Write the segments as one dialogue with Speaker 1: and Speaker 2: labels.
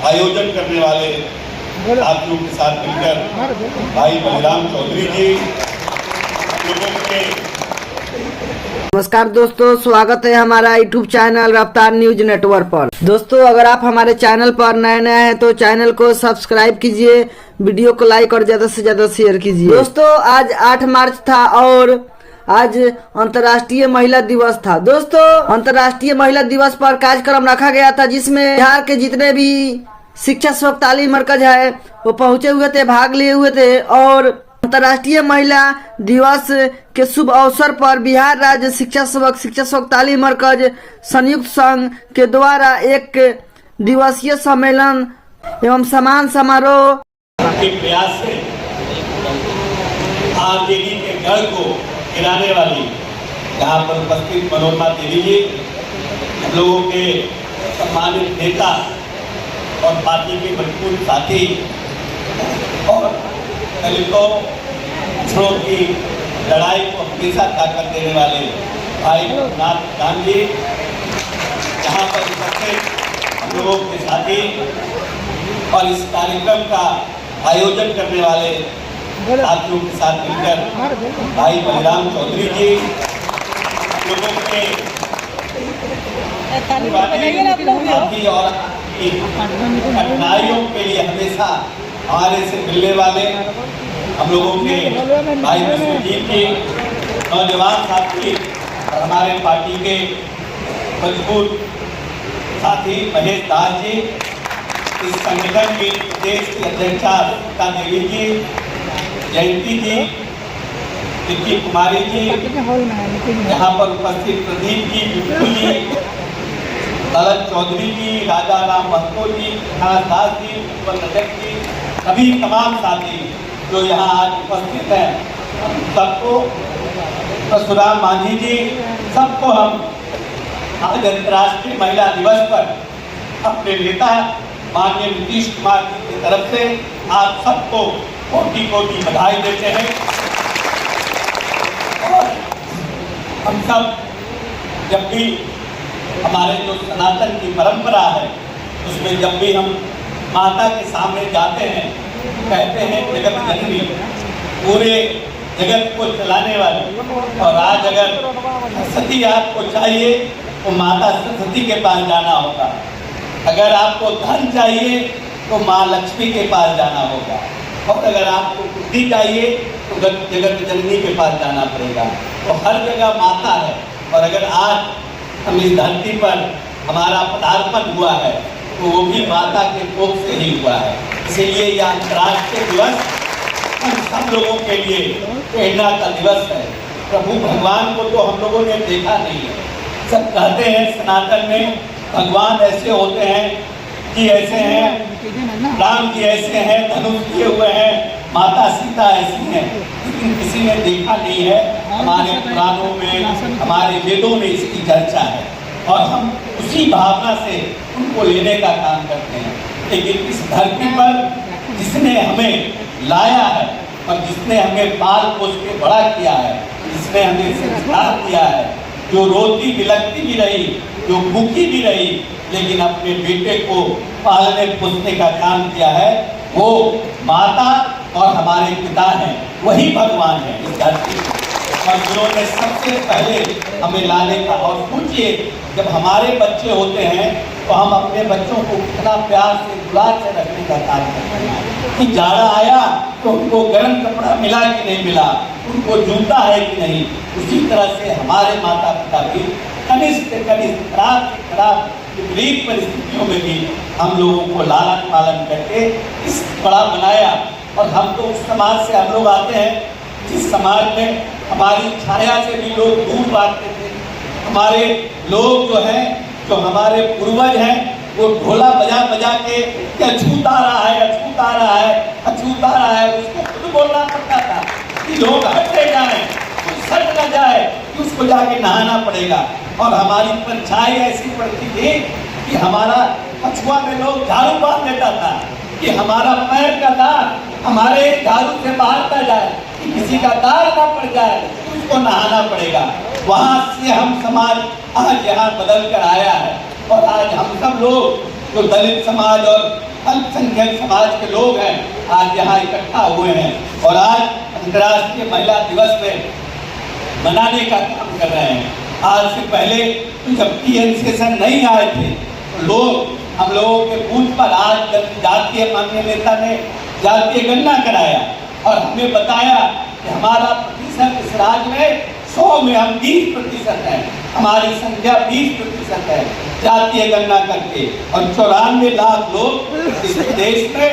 Speaker 1: आयोजन करने वाले साथियों के साथ मिलकर भाई बलिराम चौधरी जी लोगों के।
Speaker 2: नमस्कार दोस्तों, स्वागत है हमारा यूट्यूब चैनल रफ्तार न्यूज नेटवर्क पर। दोस्तों, अगर आप हमारे चैनल पर नए हैं तो चैनल को सब्सक्राइब कीजिए, वीडियो को लाइक और ज्यादा से ज्यादा शेयर कीजिए। दोस्तों, आज 8 मार्च था और आज अंतर्राष्ट्रीय महिला दिवस था। दोस्तों, अंतर्राष्ट्रीय महिला दिवस पर कार्यक्रम रखा गया था जिसमें बिहार के जितने भी शिक्षा सेवक तालीम मरकज है वो पहुंचे हुए थे, भाग लिए हुए थे। और अंतर्राष्ट्रीय महिला दिवस के शुभ अवसर पर बिहार राज्य शिक्षा सेवक तालीम मरकज संयुक्त संघ के द्वारा एक दिवसीय सम्मेलन एवं सम्मान समारोह
Speaker 1: के प्रयास से आज देवी के गढ़ को गिराने वाली यहाँ पर उपस्थित मनोरमा देवी जी, हम लोगों के सम्मानित नेता और पार्टी के मजबूत साथी और दलितों पिछड़ों की लड़ाई को हमेशा ताकत देने वाले भाई नाथ गांधी यहाँ पर उपस्थित हम लोगों के साथी और इस कार्यक्रम का आयोजन करने वाले साथियों के साथ मिलकर भाई बलिराम चौधरी जी लोगों के साथी और कठिनाइयों के लिए हमेशा हमारे से मिलने वाले हम लोगों के भाई विश्वजीत जी, नौजवान साथी और हमारे पार्टी के मजबूत साथी महेश दास जी, इस संगठन के प्रदेश की अध्यक्षा सीता देवी जी, जयंती जी, निकी कुमारी जी, यहाँ पर उपस्थित प्रदीप जी, बिट्टू जी, ललन चौधरी जी, राजा राम महतो जी, दास जी, रजक जी, सभी तमाम साथी जो यहाँ आज उपस्थित हैं, सबको परशुराम मांझी जी, सबको हम आज अंतर्राष्ट्रीय महिला दिवस पर अपने नेता माननीय नीतीश कुमार जी की तरफ से आप सबको कोटि कोटि बधाई देते हैं। और हम सब जब भी हमारे जो सनातन की परंपरा है उसमें जब भी हम माता के सामने जाते हैं, कहते हैं जगत जननी, पूरे जगत को चलाने वाली। और आज अगर सरस्वती आपको चाहिए तो माता सरस्वती के पास जाना होगा, अगर आपको धन चाहिए तो माँ लक्ष्मी के पास जाना होगा, और अगर आपको बुद्धि चाहिए तो जगत जननी के पास जाना पड़ेगा। तो हर जगह माता है। और अगर आज हम इस धरती पर हमारा पदार्पण हुआ है तो वो भी माता के कोख से ही हुआ है। इसीलिए यह अंतर्राष्ट्रीय दिवस हम सब लोगों के लिए प्रेरणा का दिवस है। प्रभु भगवान को तो हम लोगों ने देखा नहीं है। सब कहते हैं सनातन में भगवान ऐसे होते हैं कि ऐसे हैं, राम जी ऐसे हैं, धनुष किए हुए हैं, माता सीता ऐसी हैं, लेकिन किसी ने देखा नहीं है। हमारे पुराणों में, हमारे वेदों में इसकी चर्चा है और हम उसी भावना से उनको लेने का काम करते हैं। लेकिन इस धरती पर जिसने हमें लाया है और जिसने हमें पाल पोस के बड़ा किया है, जिसने हमें संस्कार दिया है, जो रोती बिलखती भी रही, जो भूखी भी रही, लेकिन अपने बेटे को पालने पोसने का काम किया है, वो माता और हमारे पिता हैं, वही भगवान है इस धरती में। और जिन्होंने सबसे पहले हमें लाने का, और पूछिए जब हमारे बच्चे होते हैं तो हम अपने बच्चों को कितना प्यार से दुलार से रखने का काम करते हैं कि जाड़ा आया तो उनको गर्म कपड़ा मिला कि नहीं मिला, उनको जूता है कि नहीं। उसी तरह से हमारे माता पिता भी कनिष्ठ से कनिष्ठ, खराब से खराब विपरीत परिस्थितियों में भी हम लोगों को लालन पालन करके इस बड़ा बनाया। और हम तो उस समाज से हम लोग आते हैं जिस समाज में हमारी छाया से भी लोग दूर भागते थे। हमारे लोग जो हैं, जो हमारे पूर्वज हैं, वो ढोला बजा बजा के अछूत आ रहा है, अछूत आ रहा है, अछूत आ रहा है, उसको खुद बोलना पड़ता था कि लोग हटते जाए, सट न जाए, उसको जाके नहाना पड़ेगा। और हमारी परछाई ऐसी पड़ती थी कि हमारा पछुआ में लोग झाड़ू बांध देता था कि हमारा पैर का दाग हमारे झाड़ू से बाहर न जाए, कि किसी का दाग ना पड़ जाए, उसको नहाना पड़ेगा। वहाँ से हम समाज आज यहाँ बदल कर आया है। और आज हम सब लोग जो दलित समाज और अल्पसंख्यक समाज के लोग हैं आज यहाँ इकट्ठा हुए हैं और आज अंतर्राष्ट्रीय महिला दिवस में मनाने का काम कर रहे हैं। आज से पहले जब टीएन सेशन नहीं आए थे तो हम लोगों के बूथ पर आज जातीय माननीय नेता ने जातीय गणना कराया और हमें बताया कि हमारा प्रतिशत इस राज्य में 100 में हम 20% हैं, हमारी संख्या 20% है जातीय गणना करके। और 94 लाख लोग इस देश में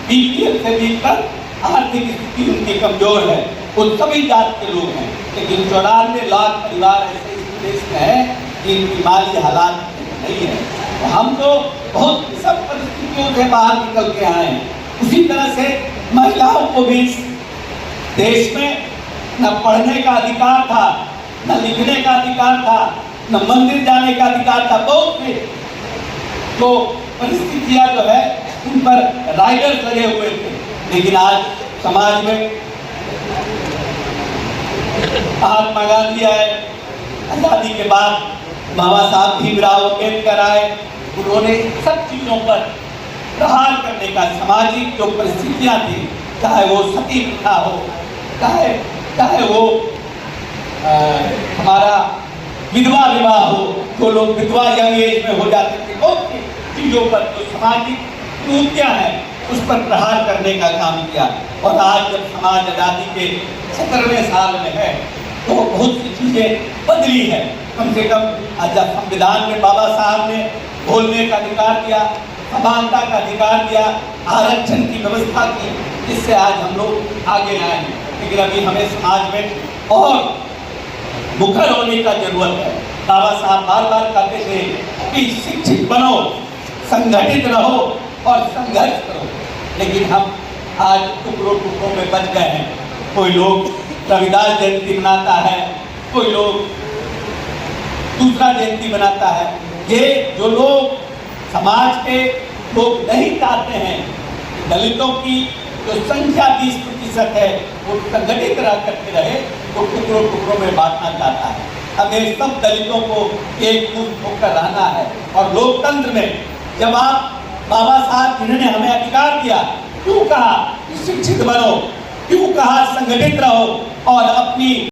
Speaker 1: बीपीएल से जीतकर आर्थिक स्थिति उनकी कमजोर है, वो सभी जात के लोग हैं, लेकिन 94 लाख परिवार ऐसे इस देश में है जिनकी माली हालात नहीं है। तो हम तो बहुत सब परिस्थितियों से बाहर निकल के आए हैं। उसी तरह से महिलाओं को भी इस देश में न पढ़ने का अधिकार था, न लिखने का अधिकार था, न मंदिर जाने का अधिकार था। बहुत से तो परिस्थितियां जो है उन पर राइडर्स लगे हुए थे, लेकिन आज समाज में महात्मा गांधी आए, आजादी के बाद बाबा साहब भीमराव अम्बेडकर आए, उन्होंने सब चीजों पर प्रहार करने का, सामाजिक जो परिस्थितियां थी, चाहे वो सती प्रथा हो, चाहे वो हमारा विधवा विवाह हो, जो लोग विधवा यंग एज में हो जाते थे, बहुत सी चीजों पर जो सामाजिक कुरीतियां हैं उस पर प्रहार करने का काम किया। और आज जब समाज आजादी के 70वें साल में है तो बहुत सी चीजें बदली है। कम से कम आज संविधान में बाबा साहब ने बोलने का अधिकार दिया, समानता का अधिकार दिया, आरक्षण की व्यवस्था की, जिससे आज हम लोग आगे आए हैं। लेकिन अभी हमें समाज में और मुखर होने का जरूरत है। बाबा साहब बार बार कहते थे कि शिक्षित बनो, संगठित रहो और संघर्ष करो, लेकिन हम आज टुकड़ों टुकड़ों में बच गए हैं। कोई लोग रविदास जयंती मनाता है, कोई लोग दूसरा जयंती मनाता है। ये जो लोग समाज के लोग नहीं चाहते हैं, दलितों की जो संख्या 20% है वो संगठित करके रहे, वो टुकड़ों टुकड़ों में बांटना चाहता है। हमें सब दलितों को एकजुट होकर रहना है। और लोकतंत्र में जब आप बाबा साहब जिन्होंने हमें अधिकार दिया, क्यों कहा शिक्षित बनो, क्यों कहा संगठित रहो और अपनी